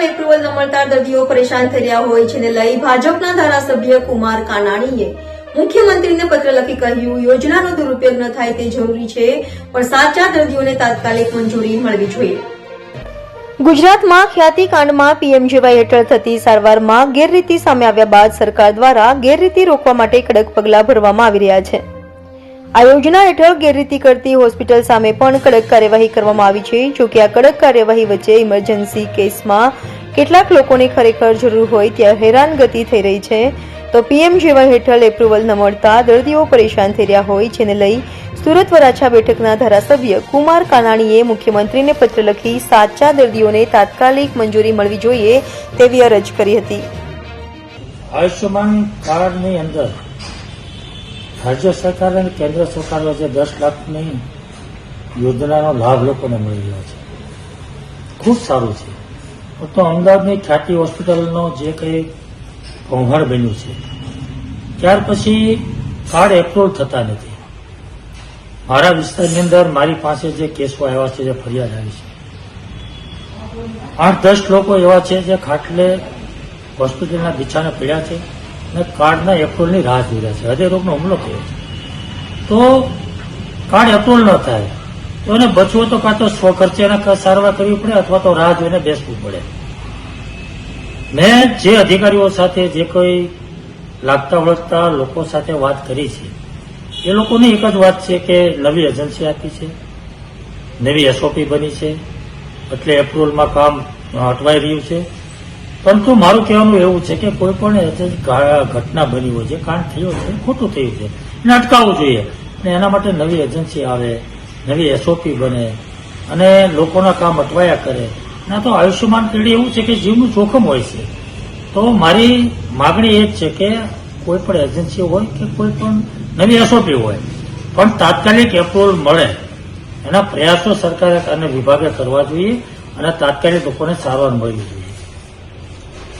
Approval ન મળતા દર્દીઓ પરેશાન થઈ રહ્યા હોય જેને લઈ ભાજપના ધારાસભ્ય કુમાર કાનાણીએ મુખ્યમંત્રીને પત્ર લખી કહ્યું, યોજનાનો દુરુપયોગ ન થાય તે જરૂરી છે, પણ સાચા દર્દીઓને તાત્કાલિક મંજૂરી મળવી જોઈએ. ગુજરાતમાં ખ્યાતિકાંડમાં પીએમજેવાય હેઠળ થતી સારવારમાં ગેરરીતિ સામે આવ્યા બાદ સરકાર દ્વારા ગેરરીતિ રોકવા માટે કડક પગલાં ભરવામાં આવી રહ્યા છે. આ યોજના હેઠળ ગેરરીતિ કરતી હોસ્પિટલ સામે પણ કડક કાર્યવાહી કરવામાં આવી છે. જોકે આ કડક કાર્યવાહી વચ્ચે ઇમરજન્સી કેસમાં કેટલાક લોકોને ખરેખર જરૂર હોય ત્યાં હેરાનગતિ થઈ રહી છે, તો પીએમજેવાય હેઠળ એપ્રુવલ ન મળતા દર્દીઓ પરેશાન થઈ રહ્યા હોય જેને લઈ સુરત વરાછા બેઠકના ધારાસભ્ય કુમાર કાનાણીએ મુખ્યમંત્રીને પત્ર લખી સાચા દર્દીઓને તાત્કાલિક મંજૂરી મળવી જોઈએ તેવી અરજ કરી હતી. આયુષ્યમાન કાર્ડની અંદર રાજ્ય સરકાર અને કેન્દ્ર સરકાર વચ્ચે 10 લાખની યોજનાનો લાભ લોકોને મળી રહ્યો છે. ખૂબ સારું છે. તો અમદાવાદની ખ્યાતિ હોસ્પિટલનો જે કંઈ કૌભાંડ બન્યું છે ત્યાર પછી કાર્ડ એપ્રુવલ થતા નથી. મારા વિસ્તારની અંદર મારી પાસે જે કેસો આવ્યા છે, જે ફરિયાદ આવી છે, 8-10 લોકો એવા છે જે ખાટલે હોસ્પિટલના બિછાને પડ્યા છે અને કાર્ડના એપ્રુવલની રાહ જોઈ રહ્યા છે. હૃદયરોગનો હુમલો થયો છે. તો કાર્ડ એપ્રુવલ ન થાય તો એને બચવો તો કાં તો સ્વખર્ચે એને સારવાર કરવી પડે અથવા તો રાહ જોઈને બેસવું પડે. મેં જે અધિકારીઓ સાથે, જે કોઈ લાગતા વળગતા લોકો સાથે વાત કરી છે, એ લોકોની એક જ વાત છે કે નવી એજન્સી આપી છે, નવી એસઓપી બની છે, એટલે એપ્રુવલમાં કામ અટવાઈ રહ્યું છે. પરંતુ મારું કહેવાનું એવું છે કે કોઈ પણ ઘટના બની હોય, જે કાંડ થયો છે, ખોટું થયું છે, એને અટકાવવું જોઈએ અને એના માટે નવી એજન્સી આવે, નવી એસઓપી બને અને લોકોના કામ અટવાયા કરે. ના તો આયુષ્યમાન કાર્ડ એવું છે કે જીવનું જોખમ હોય છે. તો મારી માગણી એ જ છે કે કોઈ પણ એજન્સી હોય કે કોઈ પણ નવી એસઓપી હોય, પણ તાત્કાલિક એપ્રુવલ મળે એના પ્રયાસો સરકારે અને વિભાગે કરવા જોઈએ અને તાત્કાલિક લોકોને સારવાર મળવી જોઈએ.